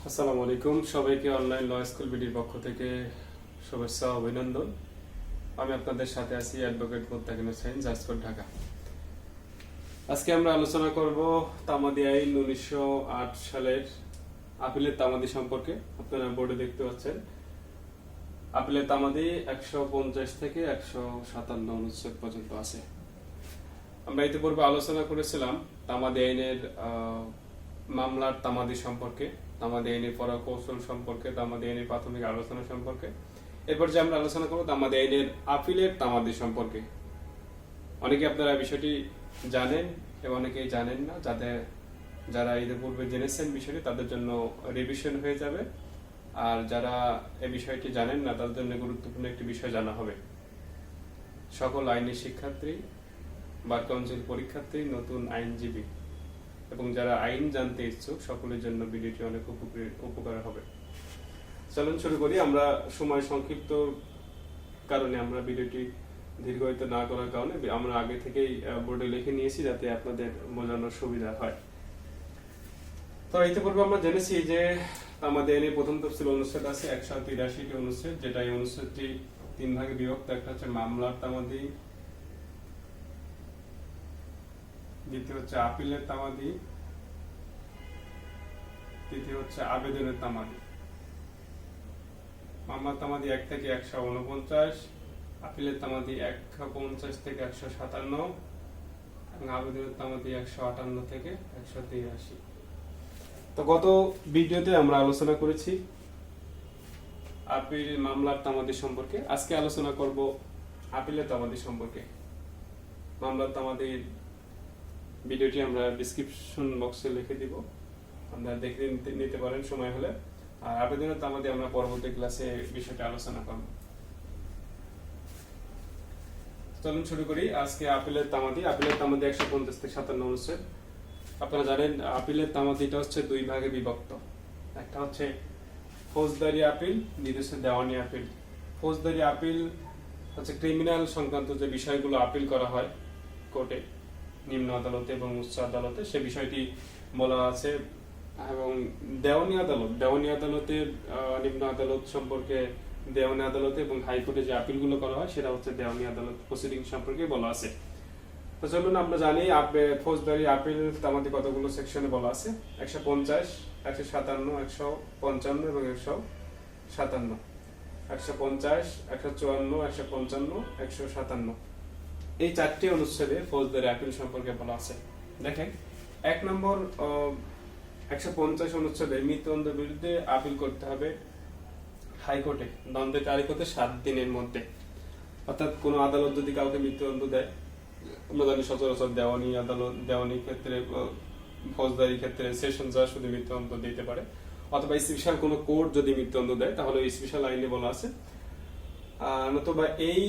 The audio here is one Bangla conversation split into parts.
আসসালামু আলাইকুম সবাইকে অনলাইন ল স্কুল বিডির পক্ষ থেকে শুভেচ্ছা ও অভিনন্দন। আমি আপনাদের সাথে আছি অ্যাডভোকেট মুত্তাকিন হোসেন, জাজ কোর্ট, ঢাকা। আজকে আমরা আলোচনা করব তামাদি আইন 1908 সালের আপিলের তামাদি সম্পর্কে। আপনারা বোর্ডে দেখতে পাচ্ছেন আপিলের তামাদি 150 থেকে 157 অনুচ্ছেদ পর্যন্ত আছে। আমরা ইতিপূর্বে আলোচনা করেছিলাম তামাদি আইনের মামলার তামাদি সম্পর্কে, তামাদি আইনের পরকৌশল সম্পর্কে, তামাদি আইনের প্রাথমিক আলোচনা সম্পর্কে। এরপর যে আমরা আলোচনা করব তামাদি আইনের আপিলের তামাদি সম্পর্কে। অনেকে আপনারা বিষয়টি জানেন এবং অনেকেই জানেন না। যারা এর পূর্বে জেনেছেন বিষয়টি তাদের জন্য রিভিশন হয়ে যাবে, আর যারা এই বিষয়টি জানেন না তাদের জন্য গুরুত্বপূর্ণ একটি বিষয় জানা হবে। সকল আইনি শিক্ষার্থী, বার কাউন্সিল পরীক্ষার্থী, নতুন আইনজীবী এবং যারা আইন জানতে ইচ্ছুক সকলের জন্য ভিডিওটি অনেক উপকার হবে। চলুন শুরু করি। আমরা সময় সংক্ষিপ্ত কারণে আমরা ভিডিওটি দীর্ঘায়িত না করার কারণে আমরা আগে থেকেই বোর্ডে লিখে নিয়েছি যাতে আপনাদের বোঝানোর সুবিধা হয়। তো ইতিপূর্বে আমরা জেনেছি যে আমাদের আইনের প্রথম তফসিল অনুচ্ছেদ আছে 183টি অনুচ্ছেদ, যেটা এই অনুচ্ছেদটি 3 ভাগে বিভক্ত। একটা হচ্ছে মামলার তামাদি, দ্বিতীয় হচ্ছে আপিলের তামাদি, তৃতীয় হচ্ছে আবেদনের তামাদি। মামলার তামাদি 1 থেকে 149, আপিলের তামাদি 150 থেকে 157 এবং আবেদনের তামাদি 158 থেকে 183। তো গত ভিডিওতে আমরা আলোচনা করেছি আপিল মামলার তামাদি সম্পর্কে। আজকে আলোচনা করব আপিলের তামাদি সম্পর্কে। মামলার তামাদির ভিডিওটি আমরা ডেসক্রিপশন বক্সে লিখে দিব, আপনারা দেখে নিতে পারেন সময় হলে। আর আবেদনের তামাদি আমরা পরবর্তী ক্লাসে বিষয়টি আলোচনা করব। চলুন শুরু করি। আজকে আপিলের তামাদি 150 থেকে 57 অনুচ্ছেদ। আপনারা জানেন আপিলের তামাদিটা হচ্ছে 2 ভাগে বিভক্ত। একটা হচ্ছে ফৌজদারি আপিল, দ্বিতীয় হচ্ছে দেওয়ানি আপিল। ফৌজদারি আপিল হচ্ছে ক্রিমিনাল সংক্রান্ত যে বিষয়গুলো আপিল করা হয় কোর্টে, নিম্ন আদালতে এবং উচ্চ আদালতে, সে বিষয়টি বলা আছে। এবং দেওয়ানি আদালতের নিম্ন আদালত সম্পর্কে, দেওয়ানি আদালতে এবং হাইকোর্টে যে আপিলগুলো করা হয় সেটা হচ্ছে দেওয়ানি আদালত প্রসিডিং সম্পর্কে বলা আছে। তো চলুন আমরা জানি ফৌজদারি আপিল তামাদি কতগুলো সেকশনে বলা আছে। 150, 157, 155 এবং 157। 150, 154, 155, 157 এই 4টি অনুচ্ছেদে ফৌজদারি আপিল সম্পর্কে বলা আছে। দেখেন 1 নম্বর 150 অনুচ্ছেদে মৃত্যুদণ্ডের বিরুদ্ধে আপিল করতে হবে হাইকোর্টে দ্বন্দ্বের তারিখ হতে 7 দিনের মধ্যে। অর্থাৎ কোন আদালত যদি কাউকে মৃত্যুদণ্ড দেয়, আমরা জানি সচরাচর দেওয়ানি ক্ষেত্রে, ফৌজদারি ক্ষেত্রে সেশন জাজ শুধু মৃত্যুদণ্ড দিতে পারে, অথবা স্পেশাল কোন কোর্ট যদি মৃত্যুদণ্ড দেয় তাহলে স্পেশাল আইনে বলা আছে। নতুবা এই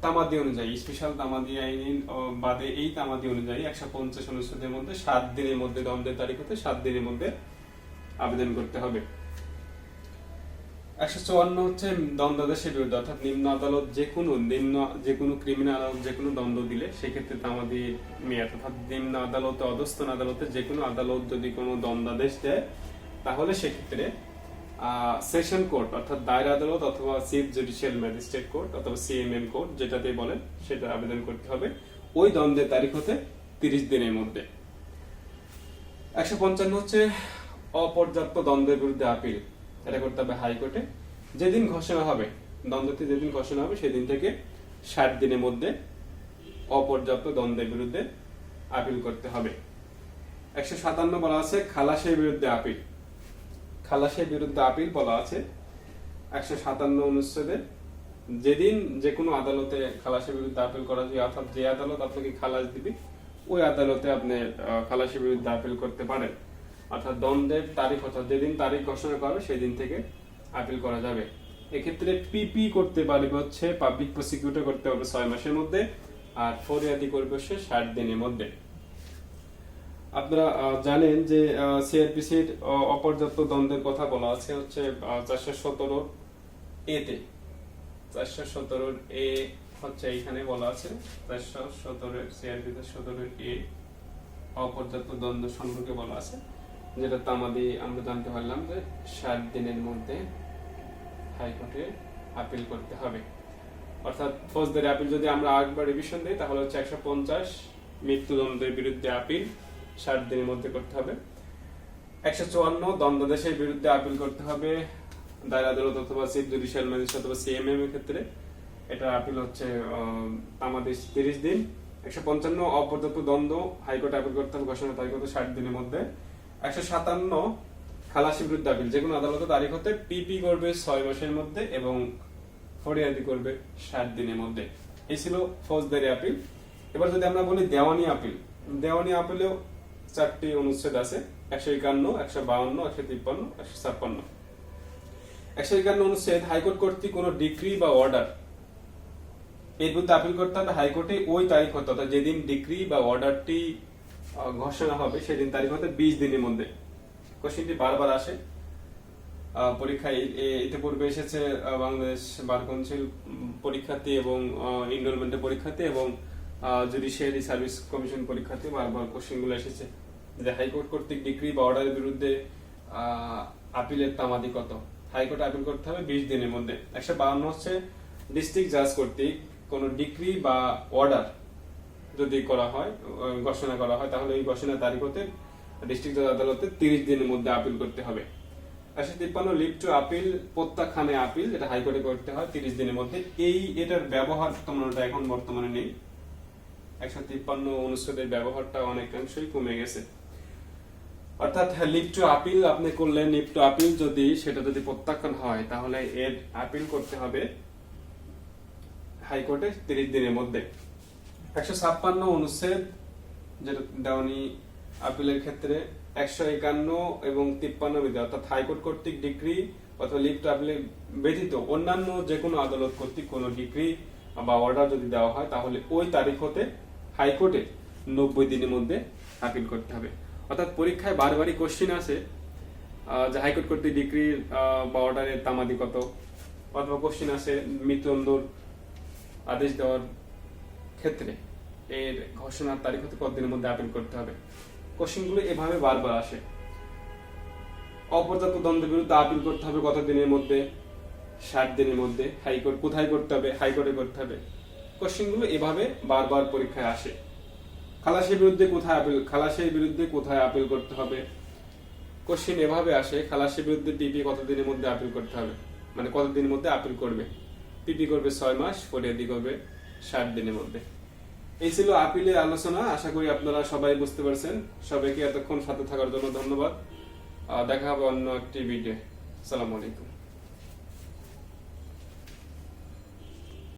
তামাদি অনুযায়ী, স্পেশাল তামাদি আইন বাদে এই তামাদি অনুযায়ী 150 অনুচ্ছেদের মধ্যে 7 দিনের মধ্যে, দ্বন্দ্বের তারিখ হতে 7 দিনের মধ্যে আবেদন করতে হবে। 154 হচ্ছে দ্বন্দ্বাদেশের বিরুদ্ধে, অর্থাৎ নিম্ন আদালত যে কোনো ক্রিমিনাল আদালত যে কোনো দ্বন্দ্ব দিলে সেক্ষেত্রে তামাদি মেয়াদ, অর্থাৎ নিম্ন আদালতে, অধস্তন আদালতে যে কোনো আদালত যদি কোনো দ্বন্দ্বাদেশ দেয় তাহলে সেক্ষেত্রে সেশন কোর্ট অর্থাৎ দায়রা আদালত অথবা চিফ জুডিশিয়াল ম্যাজিস্ট্রেট কোর্ট অথবা সিএমএম কোর্ট যেটাতে বলেন সেটা আবেদন করতে হবে ওই দ্বন্দ্বের তারিখ হতে 30 দিনের মধ্যে। 155 হচ্ছে অপর্যাপ্ত দ্বন্দ্বের বিরুদ্ধে আপিল। এটা করতে হবে হাইকোর্টে। যেদিন ঘোষণা হবে, দ্বন্দ্বটি যেদিন ঘোষণা হবে সেদিন থেকে 60 দিনের মধ্যে অপর্যাপ্ত দ্বন্দ্বের বিরুদ্ধে আপিল করতে হবে। 157 বলা আছে খালাসের বিরুদ্ধে আপিল। খালাসের বিরুদ্ধে আপিল বলা আছে 157 অনুচ্ছেদে। যেদিন যে কোনো আদালতে খালাসের বিরুদ্ধে আপিল করা যায়, অর্থাৎ যে আদালত আপনাকে খালাস দিবে ওই আদালতে আপনি খালাসের বিরুদ্ধে আপিল করতে পারেন। অর্থাৎ দ্বন্দ্বের তারিখ, অর্থাৎ যেদিন তারিখ ঘোষণা করবে সেই দিন থেকে আপিল করা যাবে। এক্ষেত্রে পিপি করতে পারবে হচ্ছে পাবলিক প্রসিকিউটর করতে হবে 6 মাসের মধ্যে, আর ফরিয়াদি করবে 60 দিনের মধ্যে। আপনারা জানেন যে সিআরপিসির অপর্যাপ্ত দ্বন্দ্বের কথা বলা আছে হচ্ছে 417 এতে। 417 এ হচ্ছে এখানে বলা আছে 417 সিআরপিসি 17 এ অপর্যাপ্ত দ্বন্দ্ব সম্পর্কে বলা আছে। যেটা তামাদি আমরা জানতে পারলাম যে 60 দিনের মধ্যে হাইকোর্টে আপিল করতে হবে। অর্থাৎ ফৌজদারি আপিল যদি আমরা একবার রিভিশন দিই তাহলে হচ্ছে 150 মৃত্যুদণ্ডের বিরুদ্ধে আপিল 60 দিনের মধ্যে করতে হবে। 154 দণ্ডাদেশের বিরুদ্ধে আপিল করতে হবে দায়রা আদালত অথবা চিফ জুডিশিয়াল ম্যাজিস্ট্রেট অথবা সিএমএম এর ক্ষেত্রে। এটা আপিল হচ্ছে তামাদি 30 দিন। 155 অপর্যাপ্ত দণ্ড হাইকোর্টে আপিল করতে হবে ঘোষণা তারিখ হতে 60 দিনের মধ্যে। 157 খালাসি বিরুদ্ধে আপিল যে কোনো আদালতে তারিখ হতে পিপি করবে 6 মাসের মধ্যে এবং ফরিয়াদি করবে 60 দিনের মধ্যে। এই ছিল ফৌজদারি আপিল। এবার যদি আমরা বলি দেওয়ানি আপিল, দেওয়ানি আপিলেও 4টি অনুচ্ছেদ আছে, 151, 152, 153, 156। 151 অনুচ্ছেদ হাইকোর্ট কর্তৃক কোনো ডিক্রি বা অর্ডার এর বিরুদ্ধে আপিল করতে হবে হাইকোর্টে ওই তারিখ হতে, অর্থাৎ যেদিন ডিক্রি বা অর্ডারটি ঘোষণা হবে সেদিন তারিখ হতে 20 দিনের মধ্যে। কোশ্চেনটি বারবার আসে পরীক্ষায়, ইতিপূর্বে এসেছে বাংলাদেশ বার কাউন্সিল পরীক্ষার্থী এবং এনরোলমেন্টের পরীক্ষার্থী এবং জুডিশিয়ারি সার্ভিস কমিশন পরীক্ষার্থী বারবার কোশ্চেনগুলো এসেছে যে হাইকোর্ট কর্তৃক ডিক্রি বা অর্ডারের বিরুদ্ধে আপিলের তামাদি কত। হাইকোর্টে আপিল করতে হবে 20 দিনের মধ্যে। 152 হচ্ছে ডিস্ট্রিক্ট জাজ কর্তৃক কোনো ডিক্রি বা অর্ডার যদি করা হয়, ঘোষণা করা হয়, তাহলে এই ঘোষণার তারিখ হতে ডিস্ট্রিক্ট জাজ আদালতে 30 দিনের মধ্যে আপিল করতে হবে। 153 লিভ টু আপিল প্রত্যাখ্যানে আপিল, এটা হাইকোর্টে করতে হয় 30 দিনের মধ্যে। এটার ব্যবহার তোমরা এখন বর্তমানে নেই। 153 অনুচ্ছেদের ব্যবহারটা অনেকাংশই কমে গেছে। অর্থাৎ লিভ টু আপিল আপনি করলেন, লিভ টু আপিল যদি সেটা যদি প্রত্যাখ্যান হয় তাহলে এর আপিল করতে হবে হাইকোর্টে 30 দিনের মধ্যে। 156 অনুচ্ছেদ যেটা দেওয়ানি আপিলের ক্ষেত্রে 151 এবং 53 বিধি, অর্থাৎ হাইকোর্ট কর্তৃক ডিক্রি অথবা লিভ টু আপিল ব্যতীত অন্যান্য যে কোনো আদালত কর্তৃক কোনো ডিক্রি বা অর্ডার যদি দেওয়া হয় তাহলে ওই তারিখ হতে হাইকোর্টে 90 দিনের মধ্যে আপিল করতে হবে। অর্থাৎ পরীক্ষায় বারবারই কোশ্চেন আছে যে হাইকোর্ট কর্তৃক ডিক্রি বা অর্ডারের তামাদি কত, অথবা কোশ্চেন আছে মৃত্যুদণ্ডের আদেশ দেওয়ার ক্ষেত্রে এর ঘোষণার তারিখ হতে কত দিনের মধ্যে আপিল করতে হবে। কোশ্চেনগুলো এভাবে বারবার আসে। অপর্যাপ্ত দণ্ডের বিরুদ্ধে আপিল করতে হবে কত দিনের মধ্যে, 60 দিনের মধ্যে। হাইকোর্ট কোথায় করতে হবে, হাইকোর্টে করতে হবে। কোশ্চেনগুলো এভাবে বারবার পরীক্ষায় আসে। খালাসির বিরুদ্ধে কোথায় আপিল, খালাসির বিরুদ্ধে কোথায় আপিল করতে হবে, কোশ্চেন এভাবে আসে। খালাসির বিরুদ্ধে পিপি কত দিনের মধ্যে আপিল করতে হবে, মানে কত দিনের মধ্যে আপিল করবে। পিপি করবে 6 মাস, ফরিয়াদি করবে 60 দিনের মধ্যে। এই ছিল আপিলের আলোচনা। আশা করি আপনারা সবাই বুঝতে পারছেন। সবাইকে এতক্ষণ সাথে থাকার জন্য ধন্যবাদ। দেখা হবে অন্য একটি ভিডিও। আসসালামু আলাইকুম।